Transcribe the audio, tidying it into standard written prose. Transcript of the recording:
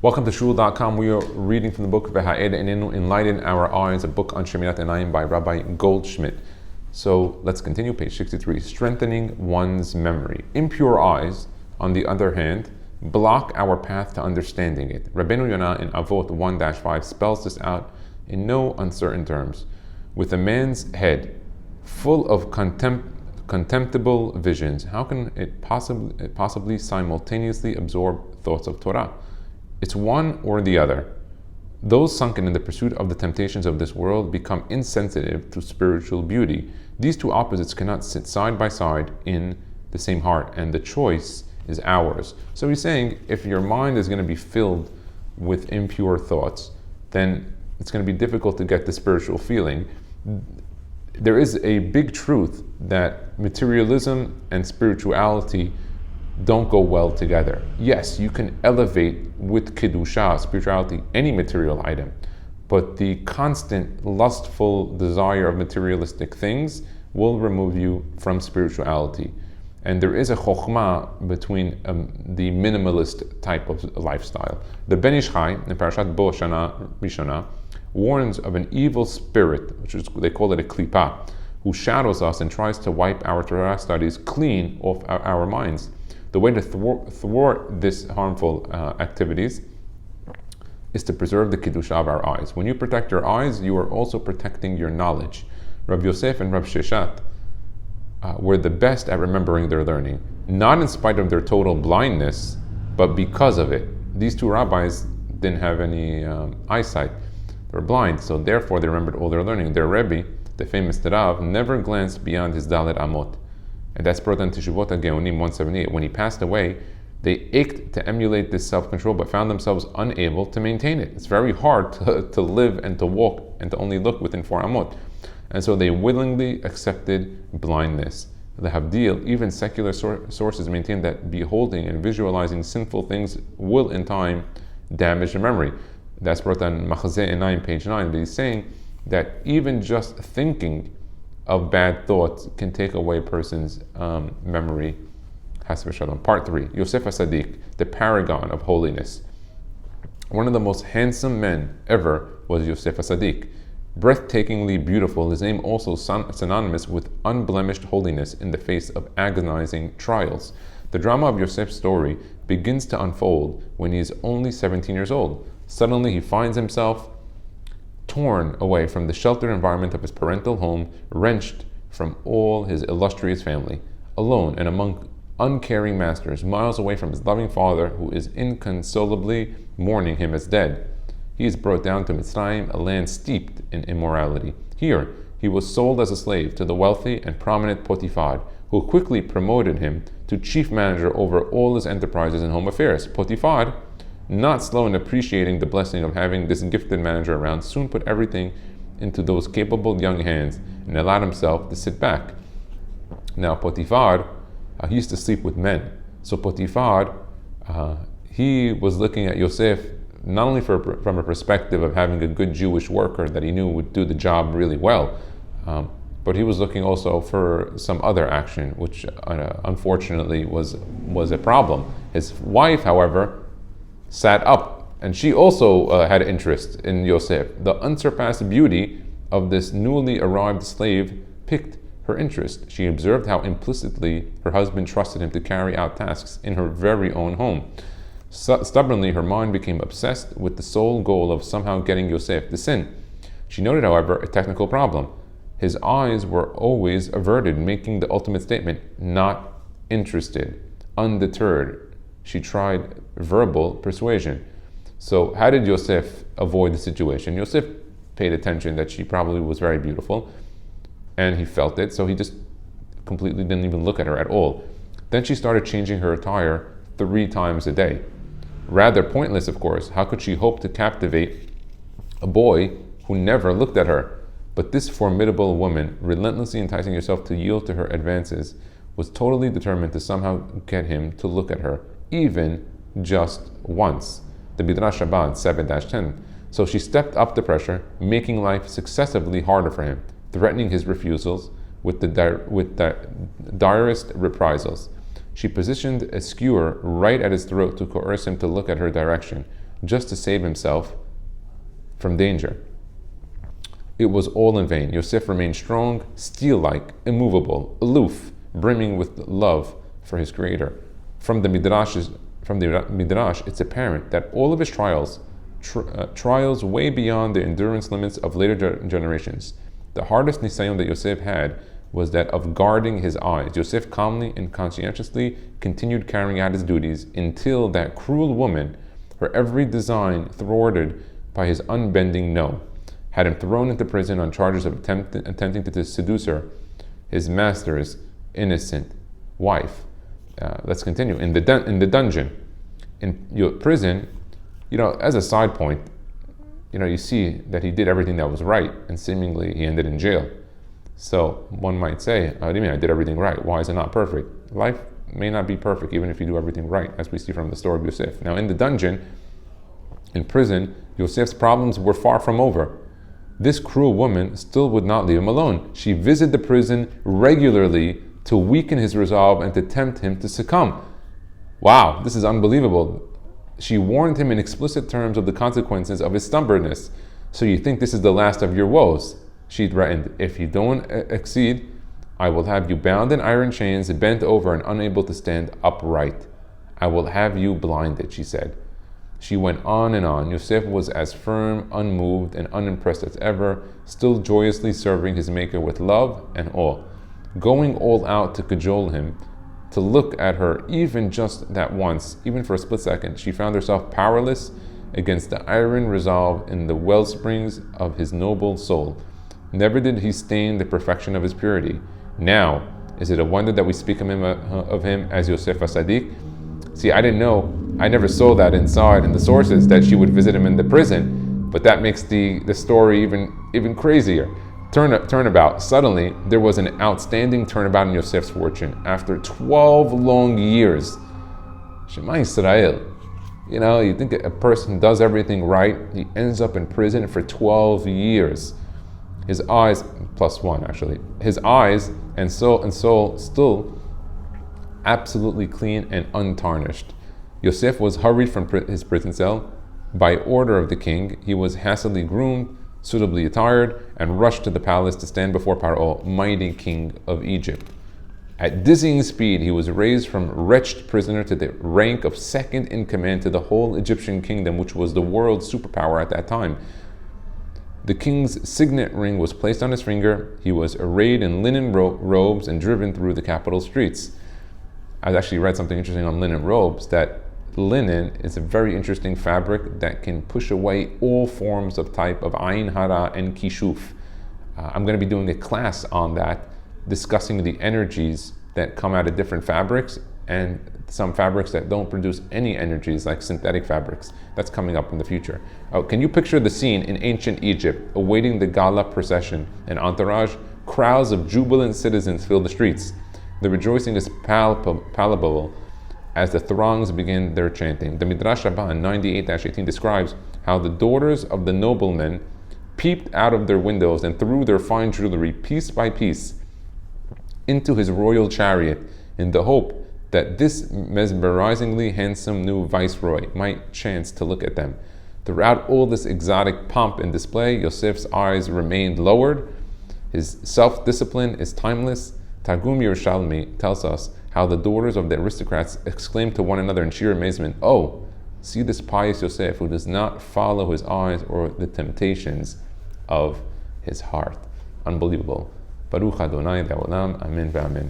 Welcome to Shul.com. We are reading from the book of Enlighten Our Eyes, a book on Shemirat Enayim by Rabbi Goldschmidt. So let's continue, page 63. Strengthening one's memory. Impure eyes, on the other hand, block our path to understanding it. Rabbeinu Yonah in Avot 1-5 spells this out in no uncertain terms. With a man's head full of contemptible visions, how can it possibly simultaneously absorb thoughts of Torah? It's one or the other. Those sunken in the pursuit of the temptations of this world become insensitive to spiritual beauty. These two opposites cannot sit side by side in the same heart, and the choice is ours. So he's saying, if your mind is going to be filled with impure thoughts, then it's going to be difficult to get the spiritual feeling. There is a big truth that materialism and spirituality don't go well together. Yes, you can elevate with Kedusha, spirituality, any material item, but the constant lustful desire of materialistic things will remove you from spirituality. And there is a chokhmah between the minimalist type of lifestyle. The Ben Ish Chai, in Parashat Bo Shana Rishona, warns of an evil spirit, which is, they call it a klipa, who shadows us and tries to wipe our Torah studies clean off our minds. The way to thwart this harmful activities is to preserve the Kedusha of our eyes. When you protect your eyes, you are also protecting your knowledge. Rav Yosef and Rav Sheshat were the best at remembering their learning, not in spite of their total blindness, but because of it. These two rabbis didn't have any eyesight. They were blind, so therefore they remembered all their learning. Their Rebbe, the famous Rav, never glanced beyond his Dalet Amot. And that's brought down to Teshuvot HaGeonim 178. When he passed away, they ached to emulate this self-control, but found themselves unable to maintain it. It's very hard to live and to walk and to only look within 4 amot. And so they willingly accepted blindness. The Havdil, even secular sources maintain that beholding and visualizing sinful things will in time damage the memory. That's brought down Machazeh Enayim, page 9. But he's saying that even just thinking of bad thoughts can take away a person's memory. Has v'shalom. Part 3. Yosef HaTzadik, the paragon of holiness. One of the most handsome men ever was Yosef HaTzadik. Breathtakingly beautiful, his name also synonymous with unblemished holiness in the face of agonizing trials. The drama of Yosef's story begins to unfold when he is only 17 years old. Suddenly he finds himself torn away from the sheltered environment of his parental home, wrenched from all his illustrious family, alone and among uncaring masters, miles away from his loving father who is inconsolably mourning him as dead. He is brought down to Mitzrayim, a land steeped in immorality. Here, he was sold as a slave to the wealthy and prominent Potifar, who quickly promoted him to chief manager over all his enterprises and home affairs. Potifar, not slow in appreciating the blessing of having this gifted manager around, soon put everything into those capable young hands and allowed himself to sit back. Now Potifar, he used to sleep with men. So Potifar, he was looking at Yosef not only from a perspective of having a good Jewish worker that he knew would do the job really well, but he was looking also for some other action, which unfortunately was a problem. His wife, however, sat up, and she also had interest in Yosef. The unsurpassed beauty of this newly arrived slave piqued her interest. She observed how implicitly her husband trusted him to carry out tasks in her very own home. Stubbornly, her mind became obsessed with the sole goal of somehow getting Yosef to sin. She noted, however, a technical problem. His eyes were always averted, making the ultimate statement, not interested. Undeterred, she tried verbal persuasion. So how did Yosef avoid the situation? Yosef paid attention that she probably was very beautiful, and he felt it, so he just completely didn't even look at her at all. Then she started changing her attire 3 times a day. Rather pointless, of course. How could she hope to captivate a boy who never looked at her? But this formidable woman, relentlessly enticing herself to yield to her advances, was totally determined to somehow get him to look at her, even just once. The Midrash Shabbat 7-10. So she stepped up the pressure, making life successively harder for him, threatening his refusals with the direst reprisals. She positioned a skewer right at his throat to coerce him to look at her direction. just to save himself from danger. It was all in vain. Yosef remained strong, steel-like, immovable, aloof, brimming with love for his creator. From the Midrash, it's apparent that all of his trials way beyond the endurance limits of later generations. The hardest nisayon that Yosef had was that of guarding his eyes. Yosef calmly and conscientiously continued carrying out his duties until that cruel woman, her every design thwarted by his unbending no, had him thrown into prison on charges of attempting to seduce her, his master's innocent wife. Let's continue. In the dungeon, in your prison, as a side point, you see that he did everything that was right, and seemingly he ended in jail. So one might say, "How do you mean I did everything right? Why is it not perfect?" Life may not be perfect, even if you do everything right, as we see from the story of Yosef. Now, in the dungeon, in prison, Yosef's problems were far from over. This cruel woman still would not leave him alone. She visited the prison regularly to weaken his resolve and to tempt him to succumb. Wow, this is unbelievable. She warned him in explicit terms of the consequences of his stubbornness. "So you think this is the last of your woes?" she threatened. "If you don't accede, I will have you bound in iron chains, bent over and unable to stand upright. I will have you blinded," she said. She went on and on. Yosef was as firm, unmoved, and unimpressed as ever, still joyously serving his Maker with love and awe, going all out to cajole him. To look at her even just that once, even for a split second, she found herself powerless against the iron resolve in the well springs of his noble soul. Never did he stain the perfection of his purity. Now, is it a wonder that we speak of him as Yosef HaTzadik? See, I didn't know, I never saw that inside in the sources that she would visit him in the prison, but that makes the story even crazier. Turnabout. Suddenly, there was an outstanding turnabout in Yosef's fortune. After 12 long years, Shema Yisrael, you think a person does everything right, he ends up in prison for 12 years. His eyes, +1 actually, his eyes and soul still absolutely clean and untarnished. Yosef was hurried from his prison cell. By order of the king, he was hastily groomed, suitably attired, and rushed to the palace to stand before Paro, mighty king of Egypt. At dizzying speed, he was raised from wretched prisoner to the rank of second in command to the whole Egyptian kingdom, which was the world's superpower at that time. The king's signet ring was placed on his finger. He was arrayed in linen robes and driven through the capital streets. I actually read something interesting on linen robes, that linen is a very interesting fabric that can push away all forms of type of ayin hara and kishuf. I'm going to be doing a class on that, discussing the energies that come out of different fabrics and some fabrics that don't produce any energies, like synthetic fabrics. That's coming up in the future. Can you picture the scene in ancient Egypt, awaiting the gala procession and entourage? Crowds of jubilant citizens fill the streets. The rejoicing is palpable as the throngs begin their chanting. The Midrash Rabbah 98-18 describes how the daughters of the noblemen peeped out of their windows and threw their fine jewelry piece by piece into his royal chariot in the hope that this mesmerizingly handsome new viceroy might chance to look at them. Throughout all this exotic pomp and display, Yosef's eyes remained lowered. His self-discipline is timeless. Targum Yerushalmi tells us how the daughters of the aristocrats exclaimed to one another in sheer amazement, "Oh, see this pious Yosef who does not follow his eyes or the temptations of his heart." Unbelievable. Baruch Adonai Le'olam. Amen ve'amen.